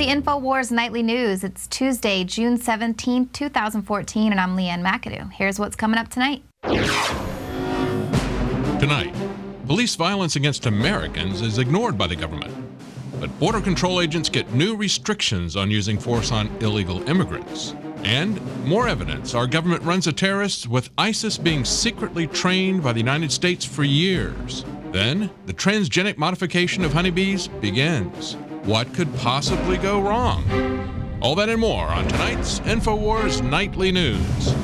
the INFOWARS Nightly News. It's Tuesday, June 17, 2014, and I'm Leanne McAdoo. Here's what's coming up tonight. Tonight, police violence against Americans is ignored by the government, but Border Control agents get new restrictions on using force on illegal immigrants. And more evidence our government runs a terrorist, with ISIS being secretly trained by the United States for years. Then, the transgenic modification of honeybees begins. What could possibly go wrong? All that and more on tonight's INFOWARS Nightly News.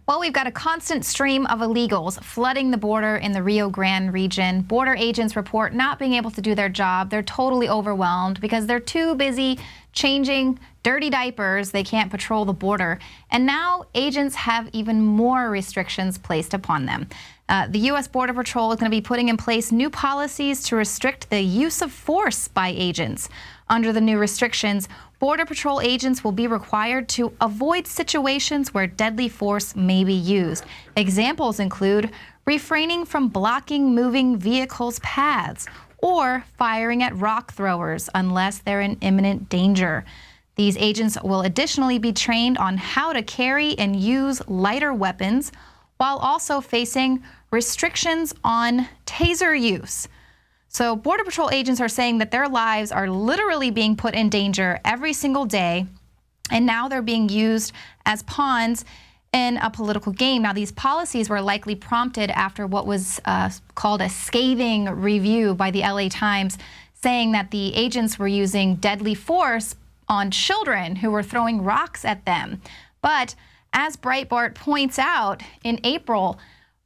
Well, we've got a constant stream of illegals flooding the border in the Rio Grande region. Border agents report not being able to do their job. They're totally overwhelmed because they're too busy changing dirty diapers. They can't patrol the border. And now agents have even more restrictions placed upon them. The U.S. Border Patrol is going to be putting in place new policies to restrict the use of force by agents. Under the new restrictions, Border Patrol agents will be required to avoid situations where deadly force may be used. Examples include refraining from blocking moving vehicles' paths or firing at rock throwers unless they're in imminent danger. These agents will additionally be trained on how to carry and use lighter weapons, while also facing restrictions on taser use. So Border Patrol agents are saying that their lives are literally being put in danger every single day, and now they're being used as pawns in a political game. Now, these policies were likely prompted after what was called a scathing review by the LA Times, saying that the agents were using deadly force on children who were throwing rocks at them. But as Breitbart points out, in April,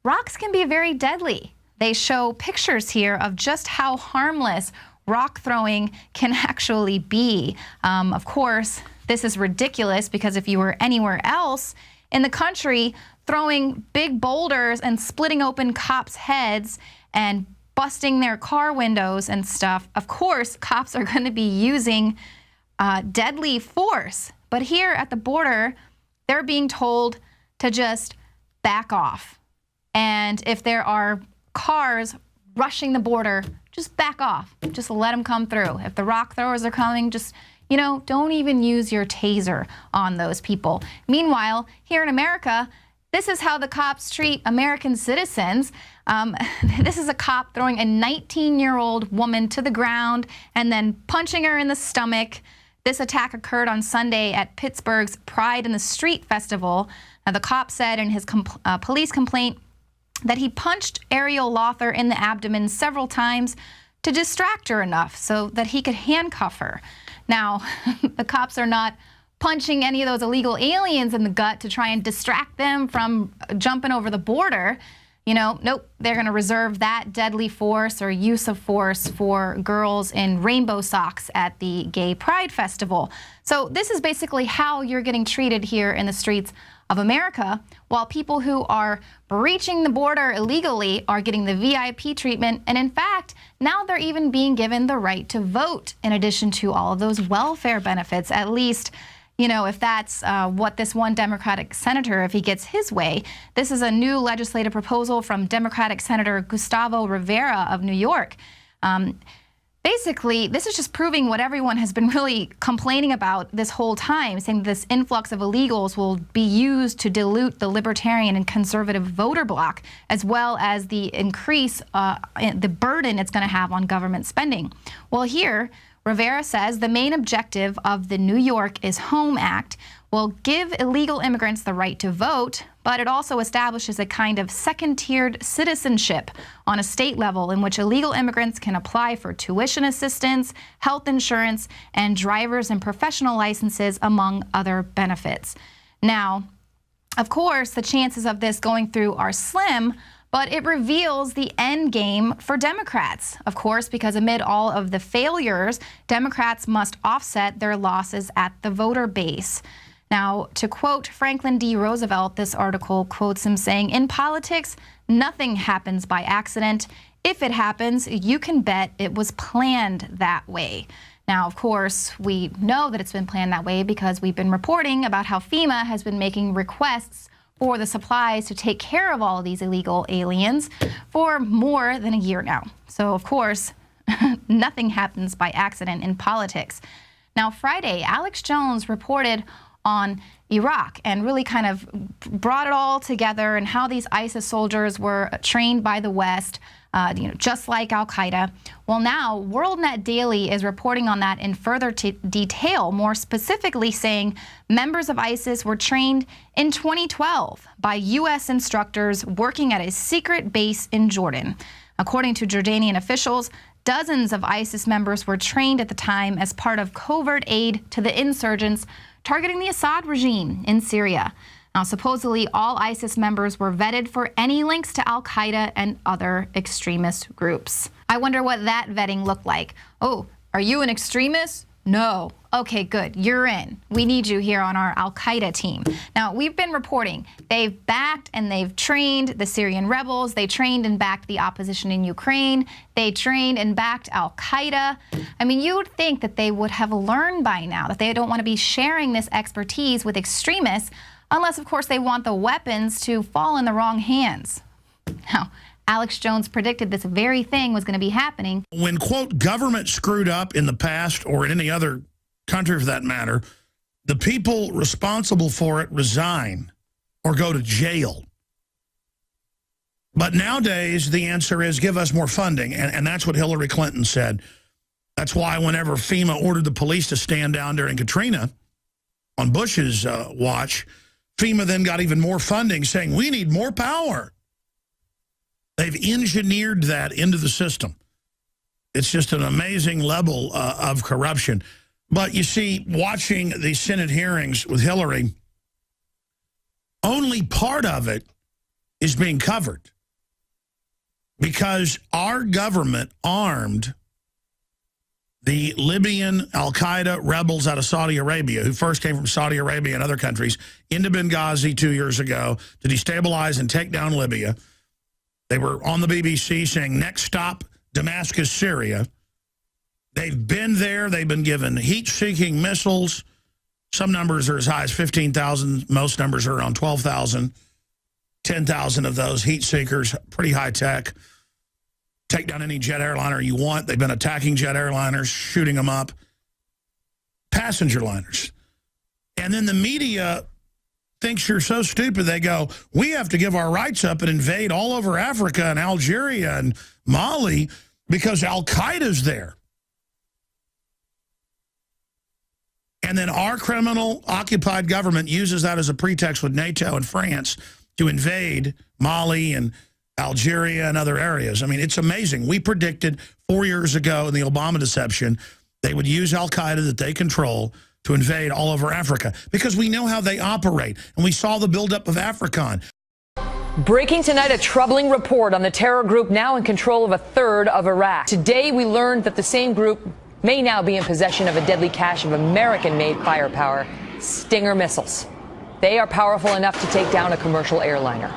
rocks can be very deadly. They show pictures here of just how harmless rock throwing can actually be. Of course, this is ridiculous because if you were anywhere else in the country throwing big boulders and splitting open cops' heads and busting their car windows and stuff, of course, cops are going to be using deadly force. But here at the border, they're being told to just back off. And if there are cars rushing the border, just back off. Just let them come through. If the rock throwers are coming, just, don't even use your taser on those people. Meanwhile, here in America, this is how the cops treat American citizens. This is a cop throwing a 19-year-old woman to the ground and then punching her in the stomach. This attack occurred on Sunday at Pittsburgh's Pride in the Street Festival. Now, the cop said in his police complaint that he punched Ariel Lawther in the abdomen several times to distract her enough so that he could handcuff her. Now, the cops are not punching any of those illegal aliens in the gut to try and distract them from jumping over the border. Nope, they're going to reserve that deadly force or use of force for girls in rainbow socks at the Gay Pride Festival. So this is basically how you're getting treated here in the streets of America, while people who are breaching the border illegally are getting the VIP treatment. And in fact, now they're even being given the right to vote in addition to all of those welfare benefits, at least if that's what this one Democratic senator, if he gets his way. This is a new legislative proposal from Democratic Senator Gustavo Rivera of New York. Basically, this is just proving what everyone has been really complaining about this whole time, saying this influx of illegals will be used to dilute the libertarian and conservative voter bloc, as well as the increase, the burden it's going to have on government spending. Well, here, Rivera says the main objective of the New York is Home Act will give illegal immigrants the right to vote, but it also establishes a kind of second-tiered citizenship on a state level in which illegal immigrants can apply for tuition assistance, health insurance, and driver's and professional licenses, among other benefits. Now, of course, the chances of this going through are slim, but it reveals the end game for Democrats, of course, because amid all of the failures, Democrats must offset their losses at the voter base. Now, to quote Franklin D. Roosevelt, this article quotes him saying, "In politics, nothing happens by accident. If it happens, you can bet it was planned that way." Now, of course, we know that it's been planned that way because we've been reporting about how FEMA has been making requests for the supplies to take care of all of these illegal aliens for more than a year now. So, of course, Nothing happens by accident in politics. Now, Friday, Alex Jones reported on Iraq and really kind of brought it all together and how these ISIS soldiers were trained by the West, just like Al-Qaeda. Well, now WorldNet Daily is reporting on that in further detail, more specifically saying members of ISIS were trained in 2012 by U.S. instructors working at a secret base in Jordan. According to Jordanian officials, dozens of ISIS members were trained at the time as part of covert aid to the insurgents targeting the Assad regime in Syria. Now, supposedly, all ISIS members were vetted for any links to Al-Qaeda and other extremist groups. I wonder what that vetting looked like. Oh, are you an extremist? No. Okay, good. You're in. We need you here on our Al-Qaeda team. Now, we've been reporting they've backed and they've trained the Syrian rebels. They trained and backed the opposition in Ukraine. They trained and backed Al-Qaeda. I mean, you would think that they would have learned by now that they don't want to be sharing this expertise with extremists unless, of course, they want the weapons to fall in the wrong hands. Now, Alex Jones predicted this very thing was going to be happening. When, quote, government screwed up in the past or in any other country for that matter, the people responsible for it resign or go to jail. But nowadays, the answer is give us more funding, and that's what Hillary Clinton said. That's why whenever FEMA ordered the police to stand down during Katrina on Bush's watch, FEMA then got even more funding saying, we need more power. They've engineered that into the system. It's just an amazing level of corruption. But you see, watching the Senate hearings with Hillary, only part of it is being covered. Because our government armed the Libyan Al-Qaeda rebels out of Saudi Arabia, who first came from Saudi Arabia and other countries, into Benghazi 2 years ago to destabilize and take down Libya. They were on the BBC saying, next stop, Damascus, Syria. They've been there. They've been given heat-seeking missiles. Some numbers are as high as 15,000. Most numbers are around 12,000. 10,000 of those heat seekers, pretty high tech. Take down any jet airliner you want. They've been attacking jet airliners, shooting them up. Passenger liners. And then the media thinks you're so stupid, they go, we have to give our rights up and invade all over Africa and Algeria and Mali because Al-Qaeda's there. And then our criminal occupied government uses that as a pretext with NATO and France to invade Mali and Algeria and other areas. I mean, it's amazing. We predicted 4 years ago in the Obama deception, they would use Al-Qaeda that they control to invade all over Africa because we know how they operate. And we saw the buildup of AFRICON. Breaking tonight, a troubling report on the terror group now in control of a third of Iraq. Today, we learned that the same group may now be in possession of a deadly cache of American-made firepower, Stinger missiles. They are powerful enough to take down a commercial airliner.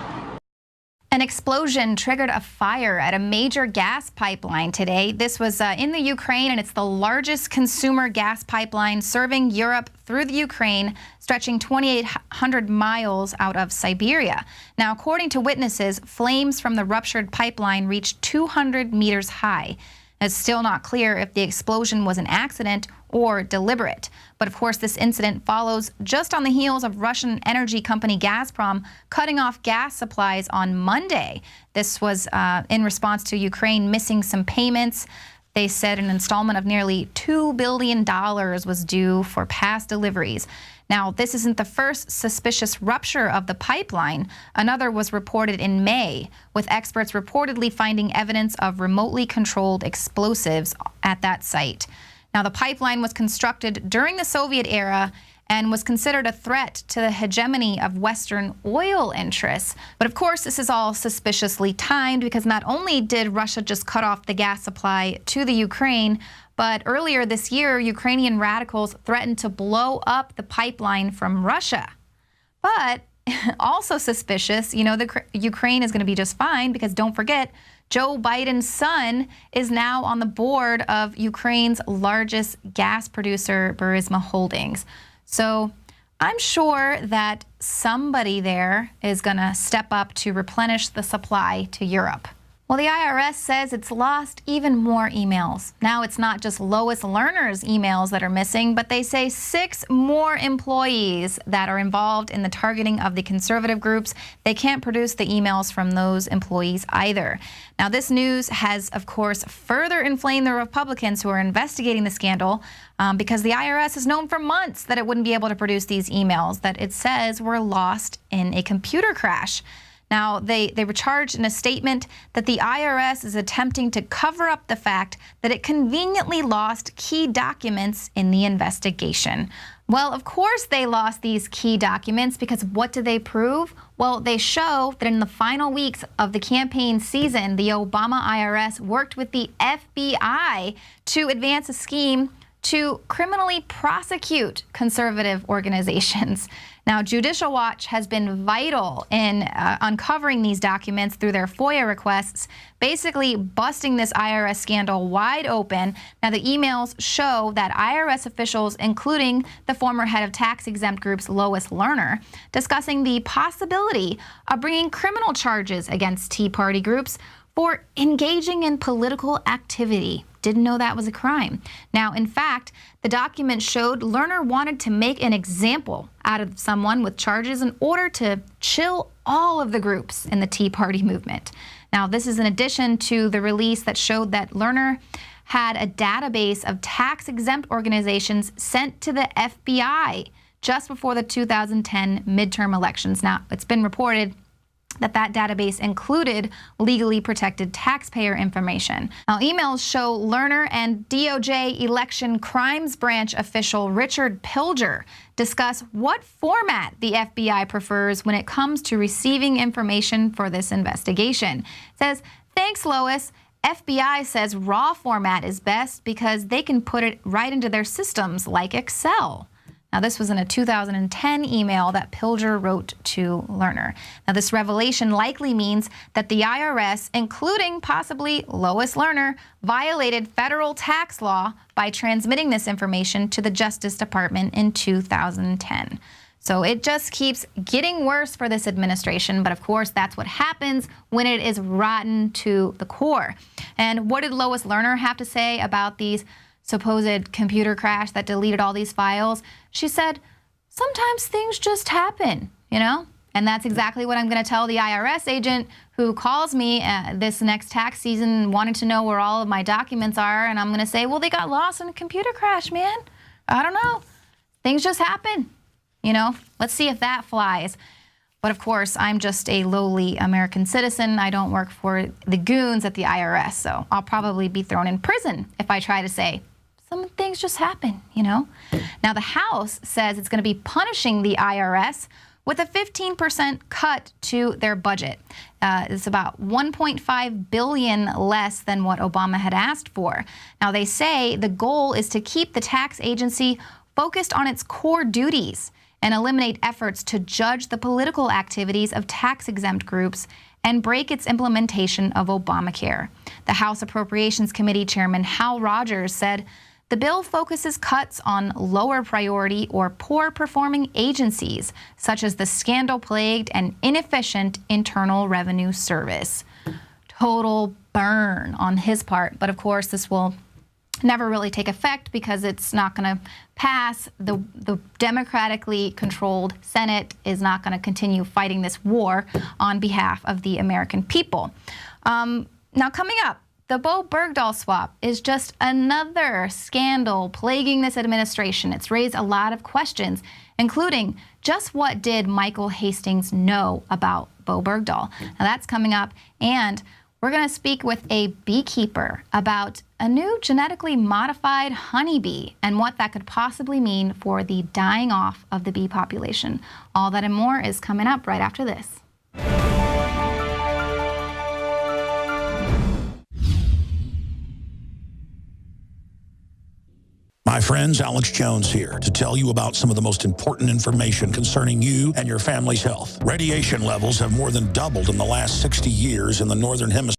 An explosion triggered a fire at a major gas pipeline today. This was in the Ukraine, and it's the largest consumer gas pipeline serving Europe through the Ukraine, stretching 2,800 miles out of Siberia. Now, according to witnesses, flames from the ruptured pipeline reached 200 meters high. It's still not clear if the explosion was an accident or deliberate. But of course, this incident follows just on the heels of Russian energy company Gazprom cutting off gas supplies on Monday. This was in response to Ukraine missing some payments. They said an installment of nearly $2 billion was due for past deliveries. Now, this isn't the first suspicious rupture of the pipeline. Another was reported in May, with experts reportedly finding evidence of remotely controlled explosives at that site. Now, the pipeline was constructed during the Soviet era and was considered a threat to the hegemony of Western oil interests. But of course, this is all suspiciously timed because not only did Russia just cut off the gas supply to the Ukraine, but earlier this year, Ukrainian radicals threatened to blow up the pipeline from Russia. But also suspicious, you know, Ukraine is going to be just fine because don't forget, Joe Biden's son is now on the board of Ukraine's largest gas producer, Burisma Holdings. So I'm sure that somebody there is going to step up to replenish the supply to Europe. Well, the IRS says it's lost even more emails. Now it's not just Lois Lerner's emails that are missing, but they say 6 more employees that are involved in the targeting of the conservative groups. They can't produce the emails from those employees either. Now, this news has, of course, further inflamed the Republicans who are investigating the scandal because the IRS has known for months that it wouldn't be able to produce these emails that it says were lost in a computer crash. Now, they were charged in a statement that the IRS is attempting to cover up the fact that it conveniently lost key documents in the investigation. Well, of course they lost these key documents because what do they prove? Well, they show that in the final weeks of the campaign season, the Obama IRS worked with the FBI to advance a scheme to criminally prosecute conservative organizations. Now, Judicial Watch has been vital in uncovering these documents through their FOIA requests, basically busting this IRS scandal wide open. Now, the emails show that IRS officials, including the former head of tax-exempt groups Lois Lerner, discussing the possibility of bringing criminal charges against Tea Party groups for engaging in political activity. Didn't know that was a crime. Now, in fact, the document showed Lerner wanted to make an example out of someone with charges in order to chill all of the groups in the Tea Party movement. Now, this is in addition to the release that showed that Lerner had a database of tax-exempt organizations sent to the FBI just before the 2010 midterm elections. Now, it's been reported that database included legally protected taxpayer information. Now, emails show Lerner and DOJ Election Crimes Branch official Richard Pilger discuss what format the FBI prefers when it comes to receiving information for this investigation. It says, "Thanks, Lois. FBI says raw format is best because they can put it right into their systems like Excel." Now, this was in a 2010 email that Pilger wrote to Lerner. Now, this revelation likely means that the IRS, including possibly Lois Lerner, violated federal tax law by transmitting this information to the Justice Department in 2010. So it just keeps getting worse for this administration, but of course that's what happens when it is rotten to the core. And what did Lois Lerner have to say about these supposed computer crash that deleted all these files? She said, sometimes things just happen, you know? And that's exactly what I'm going to tell the IRS agent who calls me this next tax season wanting to know where all of my documents are. And I'm going to say, well, they got lost in a computer crash, man. I don't know. Things just happen, you know? Let's see if that flies. But of course, I'm just a lowly American citizen. I don't work for the goons at the IRS, so I'll probably be thrown in prison if I try to say, some things just happen, you know? Now, the House says it's going to be punishing the IRS with a 15% cut to their budget. It's about $1.5 billion less than what Obama had asked for. Now, they say the goal is to keep the tax agency focused on its core duties and eliminate efforts to judge the political activities of tax-exempt groups and break its implementation of Obamacare. The House Appropriations Committee Chairman Hal Rogers said the bill focuses cuts on lower priority or poor performing agencies, such as the scandal-plagued and inefficient Internal Revenue Service. Total burn on his part, but of course this will never really take effect because it's not going to pass. The democratically controlled Senate is not going to continue fighting this war on behalf of the American people. Now, coming up, the Bo Bergdahl swap is just another scandal plaguing this administration. It's raised a lot of questions, including just what did Michael Hastings know about Bo Bergdahl? Now, that's coming up, and we're going to speak with a beekeeper about a new genetically modified honeybee and what that could possibly mean for the dying off of the bee population. All that and more is coming up right after this. My friends, Alex Jones here to tell you about some of the most important information concerning you and your family's health. Radiation levels have more than doubled in the last 60 years in the Northern Hemisphere.